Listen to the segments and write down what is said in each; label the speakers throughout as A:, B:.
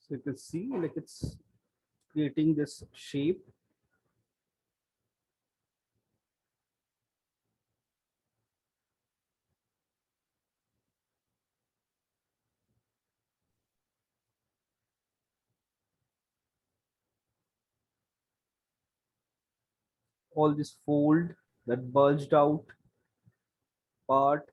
A: So you can see like it's creating this shape. All this fold, that bulged out part.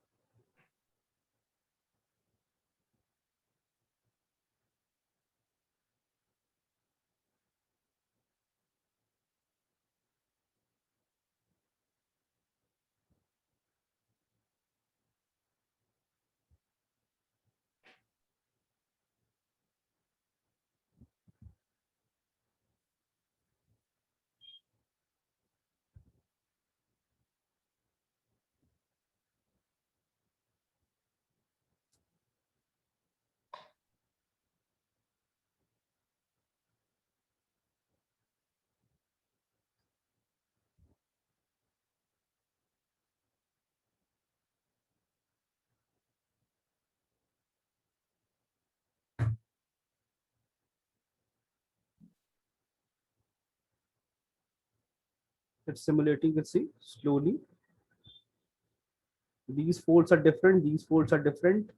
A: It's simulating, you can see slowly. These folds are different, these folds are different.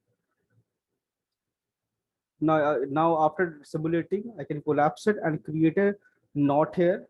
A: Now after simulating, I can collapse it and create a knot here.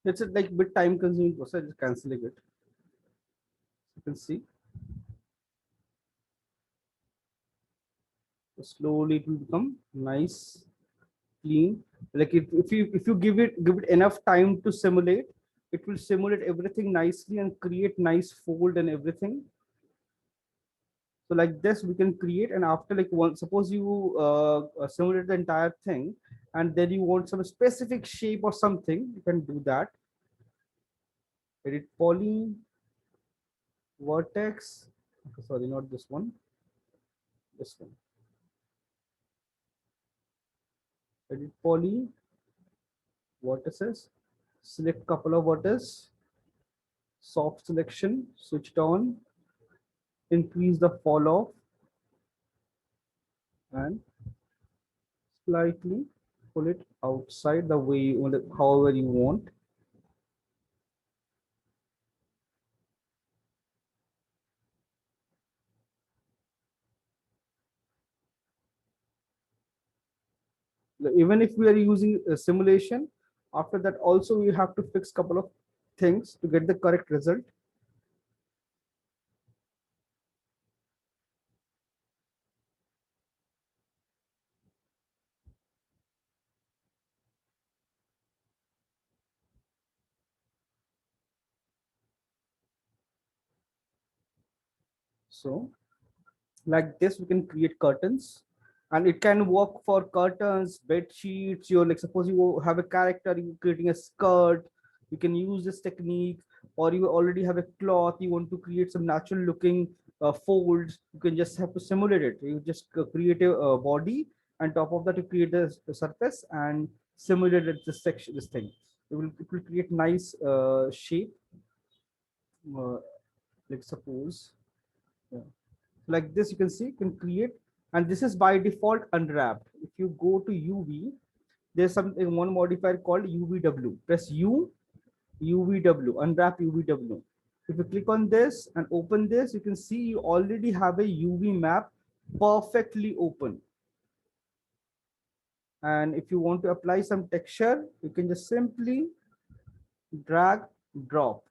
A: It's a like bit time consuming process, just canceling it. You can see slowly it will become nice, clean. Like if you give it enough time to simulate, it will simulate everything nicely and create nice fold and everything. So like this we can create, and after like one, suppose you simulate the entire thing and then you want some specific shape or something, you can do that. Edit poly, vertex. Okay, sorry, not this one, this one. Edit poly, vertices, select couple of vertices, soft selection, switch it on, increase the fall off and slightly pull it outside the way you want, however you want. Even if we are using a simulation, after that also we have to fix couple of things to get the correct result. So like this we can create curtains, and it can work for curtains, bed sheets. You're like, suppose you have a character, you creating a skirt, you can use this technique. Or you already have a cloth, you want to create some natural looking folds, you can just have to simulate it. You just create a body, and top of that you create the surface and simulate it, this section, this thing. It will create nice shape, uh, like suppose, yeah, like this. You can see, you can create, and this is by default unwrapped. If you go to UV, there's something, one modifier called UVW. Press U, UVW, unwrap UVW. If you click on this and open this, you can see you already have a UV map perfectly open. And if you want to apply some texture, you can just simply drag, drop.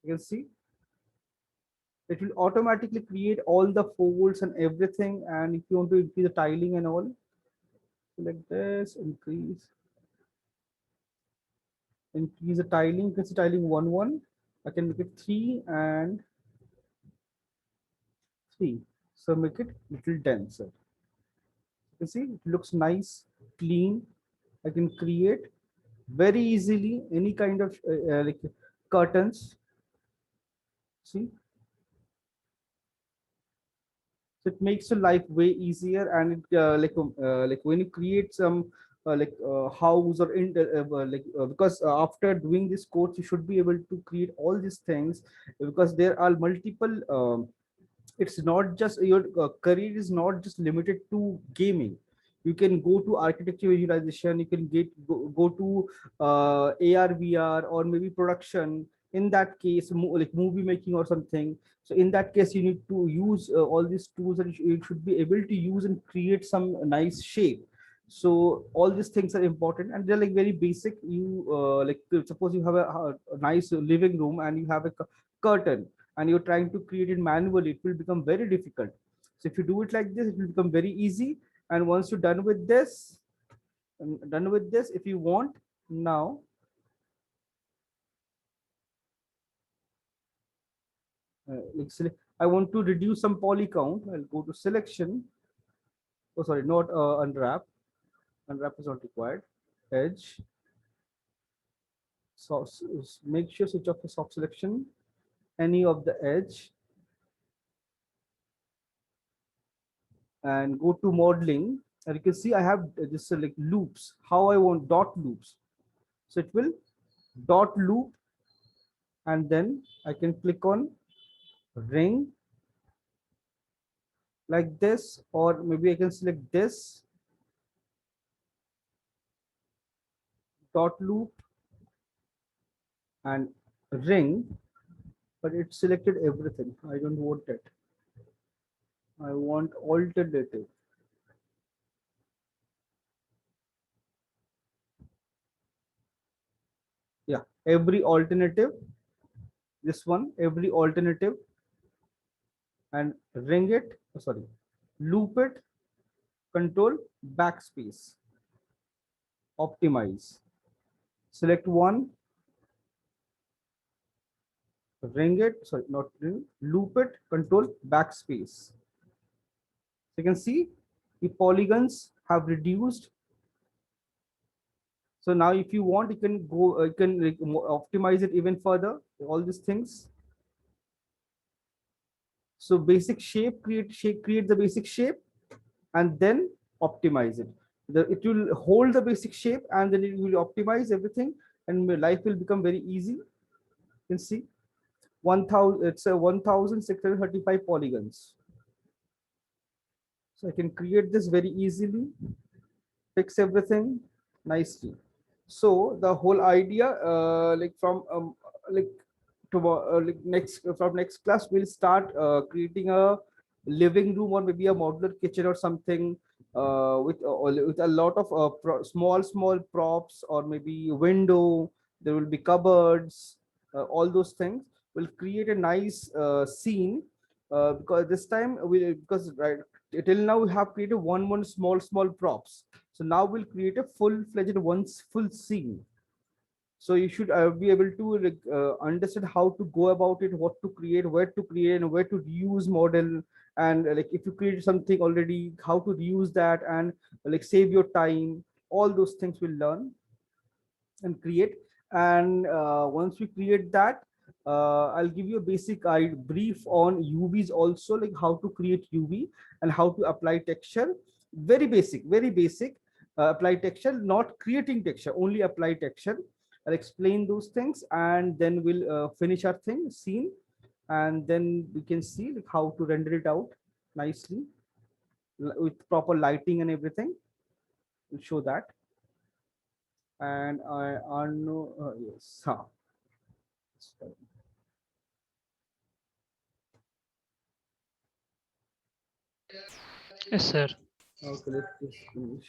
A: You can see it will automatically create all the folds and everything. And if you want to increase the tiling and all, select this, increase the tiling. You can see tiling 1 1. I can make it 3 and See, so make it little denser. You see, it looks nice, clean. I can create very easily any kind of like curtains. See, so it makes your life way easier, and it like when you create some house or in because after doing this course you should be able to create all these things, because there are multiple it's not just your career is not just limited to gaming. You can go to architecture visualization, you can go to AR VR or maybe production. In that case like movie making or something, so in that case you need to use all these tools, and you should be able to use and create some nice shape. So all these things are important, and they're like very basic. You suppose you have a nice living room and you have a curtain, and you're trying to create it manually, it will become very difficult. So if you do it like this, it will become very easy. And once you're done with this, if you want now, I want to reduce some poly count. I'll go to selection. Oh, sorry, not unwrap. Unwrap is not required. Edge. So make sure switch off the soft selection. Any of the edge, and go to modeling. And you can see I have this like loops. How I want dot loops. So it will dot loop, and then I can click on ring like this, or maybe I can select this dot loop and ring, but it selected everything. I don't want it. I want alternative. Yeah, every alternative, this one, every alternative, and ring it, sorry, loop it, control backspace, optimize. Select one, ring it, sorry, not ring, loop it, control backspace. You can see the polygons have reduced. So now if you want, you can go, you can like, optimize it even further, all these things. So basic shape, create the basic shape, and then optimize it. It will hold the basic shape, and then it will optimize everything, and my life will become very easy. You can see 1000, it's a 1635 polygons. So I can create this very easily, fix everything nicely. So the whole idea like from like tomorrow like next from next class we'll start creating a living room, or maybe a modular kitchen or something, with a lot of small props, or maybe window. There will be cupboards, all those things will create a nice scene, because this time we, because right till now we have created one small props. So now we'll create a full-fledged full scene. So you should be able to like, understand how to go about it, what to create, where to create, and where to reuse model. And like if you create something already, how to reuse that, and like save your time. All those things we'll learn and create. And once we create that, I'll give you a basic brief on UVs also, like how to create UV and how to apply texture. Very basic. Apply texture, not creating texture, only apply texture. I'll explain those things, and then we'll finish our thing scene, and then we can see like how to render it out nicely with proper lighting and everything. We'll show that. And I know yes, huh.
B: Yes, sir.
A: Okay, let's just finish.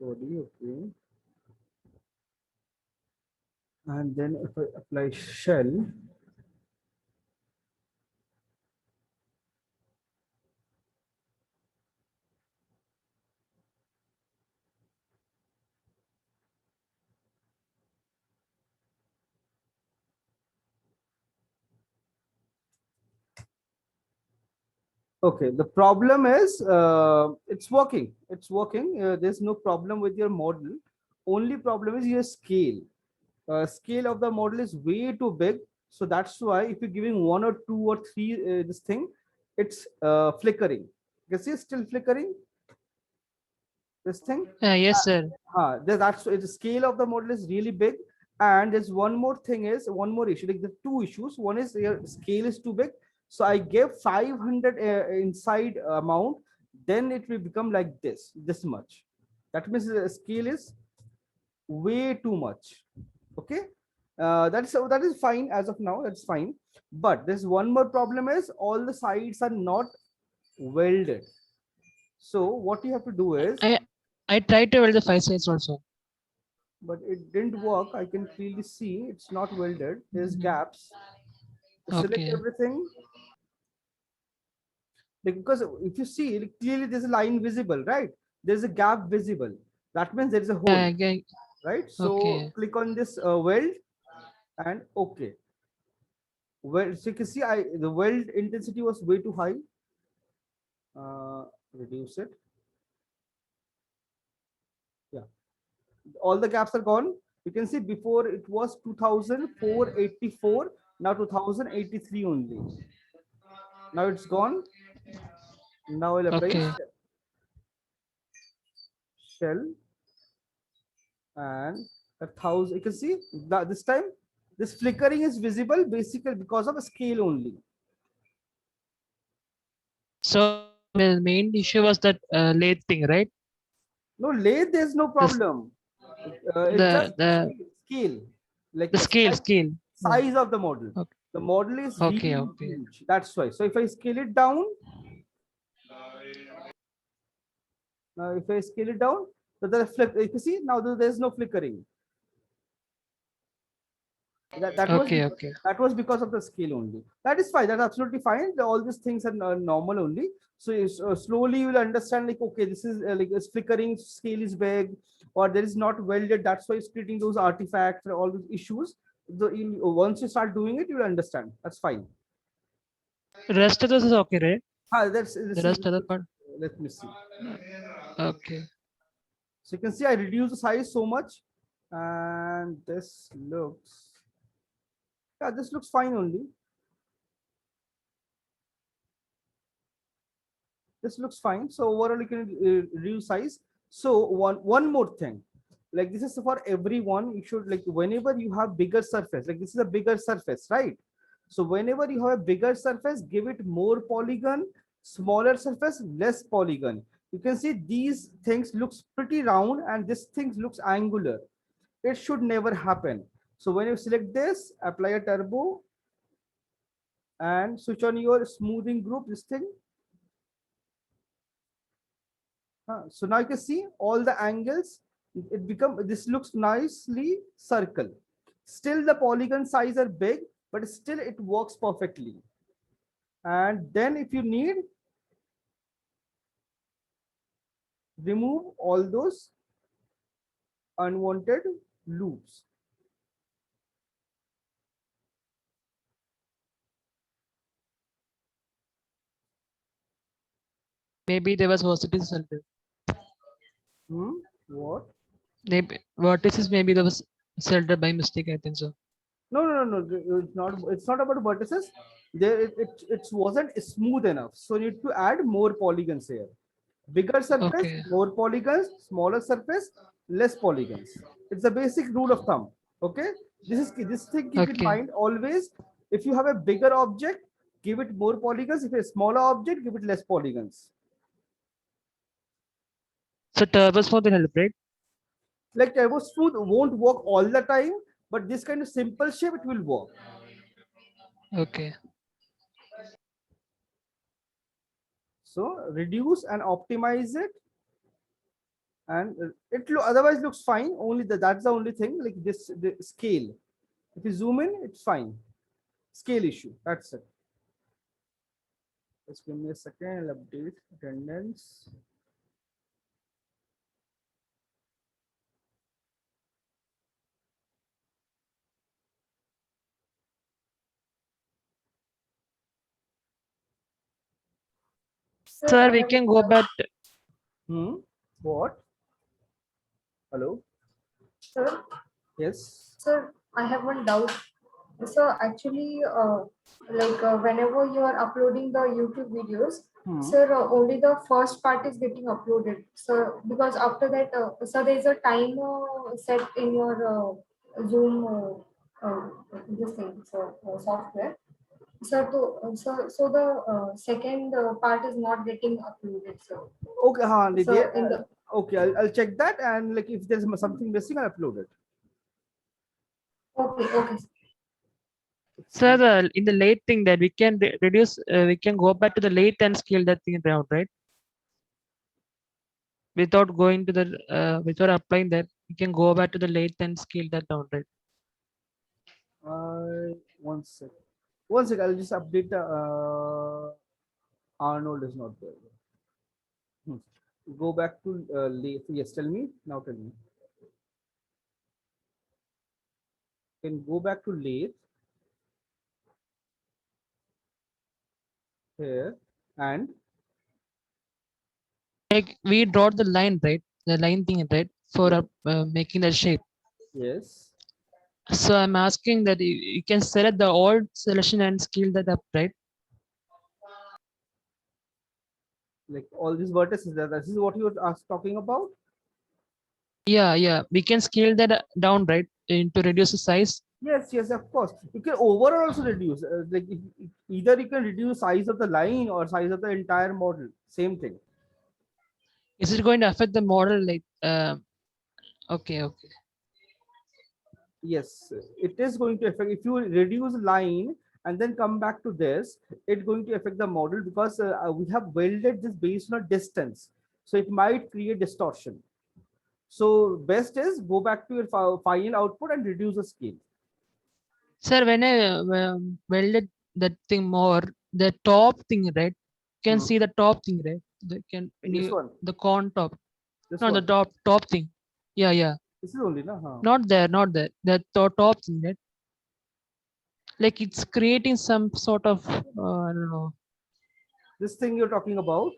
A: Body, okay. And then if I apply shell, Okay, the problem is it's working. It's working. There's no problem with your model. Only problem is your scale. Scale of the model is way too big. So that's why if you're giving one or two or three this thing, it's flickering. You can see it's still flickering. This thing.
B: Yes, sir.
A: That's the scale of the model is really big. And there's one more thing is one more issue. Like the two issues. One is your scale is too big. So I gave 500 inside amount. Then it will become like this much. That means the scale is way too much. Okay. That is fine as of now. That's fine. But there's one more problem is all the sides are not welded. So what you have to do is,
B: I I tried to weld the 5 sides also.
A: but it didn't work. I can clearly see it's not welded. There's
B: Mhm.
A: gaps. Select
B: Okay.
A: everything. Because if you see clearly, there's a line visible, right? There's a gap visible. That means there's a hole,
B: Yeah.
A: right? So
B: Okay.
A: click on this weld and okay. Well, so you can see the weld intensity was way too high. Reduce it. Yeah, all the gaps are gone. You can see before it was 2484, now 2083 only. Now it's gone. Now I'll apply
B: Okay.
A: shell and 1,000. You can see that this time this flickering is visible basically because of a scale only.
B: So the main issue was that lathe thing, right?
A: No lathe, there's no
B: The s-
A: problem. It's just
B: the the
A: scale, like
B: the
A: a
B: scale. Yeah.
A: size of the model.
B: Okay.
A: The model is
B: Okay.
A: really
B: Okay.
A: huge. That's why. So if I scale it down, now if I scale it down, so the flip, you can see now there's no flickering. That was
B: Okay. Okay.
A: because of the scale only. That is fine. That's absolutely fine. All these things are normal only. So slowly you will understand like okay, this is like it's flickering, scale is big, or there is not welded. That's why it's creating those artifacts and all those issues. Once you start doing it, you will understand. That's fine.
B: Rest of this is okay, right?
A: That's
B: The
A: this is.
B: rest other part.
A: Let me see.
B: Okay.
A: So you can see I reduce the size so much, and this looks, yeah, this looks fine only. This looks fine. So overall you can reduce size. So one more thing, like this is for everyone. You should, like, whenever you have bigger surface, like this is a bigger surface, right? So whenever you have a bigger surface, give it more polygon. Smaller surface, less polygon. You can see these things looks pretty round and this thing looks angular. It should never happen. So when you select this, apply a turbo and switch on your smoothing group, this thing. So now you can see all the angles. It become, this looks nicely circle. Still the polygon size are big, but still it works perfectly. And then if you need, remove all those unwanted loops.
B: Maybe there was vertices centered.
A: What?
B: Maybe vertices, maybe there was centered by mistake. I think so.
A: No. It's not. It's not about vertices. There, it wasn't smooth enough. So you need to add more polygons here. Bigger surface,
B: Okay.
A: more polygons. Smaller surface, less polygons. It's the basic rule of thumb. Okay. This thing. Keep in
B: Okay.
A: mind always. If you have a bigger object, give it more polygons. If a smaller object, give it less polygons.
B: So turbos for the help, right?
A: Like turbo smooth won't work all the time, but this kind of simple shape it will work.
B: Okay.
A: So reduce and optimize it, and otherwise looks fine. Only that's the only thing. Like this, the scale. If you zoom in, it's fine. Scale issue. That's it. Just give me a second. I'll update attendance.
B: Sir,
C: I
B: we
C: have
B: can
C: one
B: go
C: doubt.
B: back.
A: What? Hello?
C: Sir,
A: Yes.
C: sir, I have one doubt. So actually, whenever you are uploading the YouTube videos,
A: Hmm.
C: sir, only the first part is getting uploaded. So because after that, so there is a time set in your Zoom this thing, so software. So the second part is not getting uploaded.
A: Okay,
C: So in the
A: okay, I'll check that, and like if there's something missing, I'll upload it.
C: okay.
B: Sir, in the late thing that we can reduce, we can go back to the late and scale that thing down, right? Without going to the, without applying that, we can go back to the late and scale that down, right?
A: One sec. One sec. I'll just update the Arnold is not there. Hmm. Go back to late. Yes, tell me now. Tell me. Can go back to late here and
B: Like we draw the line, right? The line thing, right? For
A: yes,
B: making the shape.
A: yes.
B: So I'm asking that you can select the old selection and scale that up, right?
A: Like all these vertices. This is what you were talking about.
B: Yeah, yeah. We can scale that down, right? To reduce the size.
A: Yes, yes, of course. You can overall also reduce. Either you can reduce size of the line or size of the entire model. Same thing.
B: Is it going to affect the model? Like, okay, okay.
A: Yes, it is going to affect. If you reduce line and then come back to this, it's going to affect the model because we have welded this based on a distance. So it might create distortion. So best is go back to your final output and reduce the scale.
B: Sir, when I welded that thing more, the top thing, right? Can
A: Hmm.
B: see the top thing, right? The can when
A: This
B: you
A: one,
B: the corn top,
A: this
B: no, the
A: one.
B: top thing. Yeah, yeah.
A: This is only na. Huh?
B: Not there, not there. The top thing, right? Like it's creating some sort of I don't know.
A: This thing you're talking about.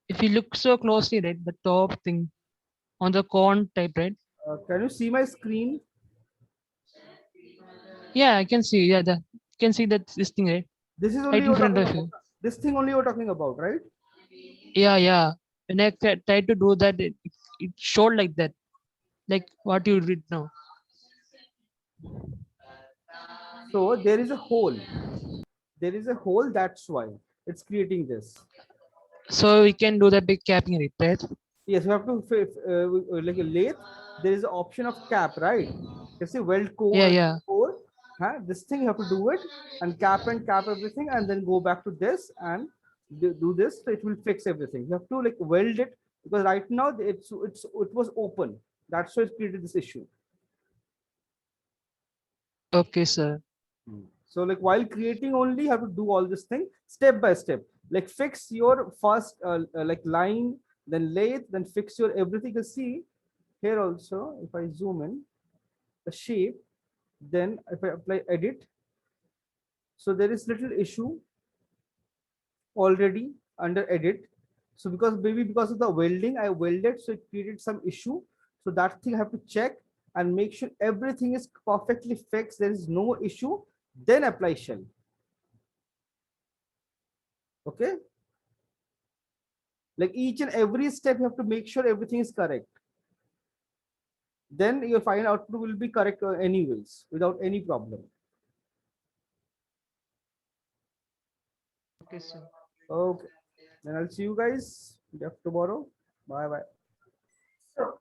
B: If you look so closely, right, the top thing on the corn type, right?
A: Can you see my screen?
B: Yeah, I can see. Yeah, the can see that this thing, right?
A: This is only
B: Right in
A: you're
B: front
A: talking
B: of
A: about.
B: you.
A: This thing only you're talking about, right?
B: Yeah, yeah. When I tried to do that, it showed like that, like what you read now.
A: So there is a hole. There is a hole. That's why it's creating this.
B: So we can do the big capping, right?
A: Yes, you have to like a lathe. There is an option of cap, right? You see weld
B: Yeah,
A: core,
B: yeah.
A: core. Huh? This thing you have to do it and cap everything, and then go back to this and do this. So it will fix everything. You have to like weld it because right now it was open. That's why it created this issue.
B: Okay, sir.
A: So like while creating only you have to do all this thing step by step. Like fix your first like line, then lathe, then fix your everything. You see here also, if I zoom in, the shape, then if I apply edit, so there is little issue already under edit. So because maybe because of the welding, I welded, so it created some issue. So that thing I have to check and make sure everything is perfectly fixed. There is no issue. Then apply shell. Okay. Like each and every step, you have to make sure everything is correct. Then your final output will be correct anyways, without any problem.
B: Okay, sir.
A: Okay. Then I'll see you guys tomorrow. Bye bye.
C: So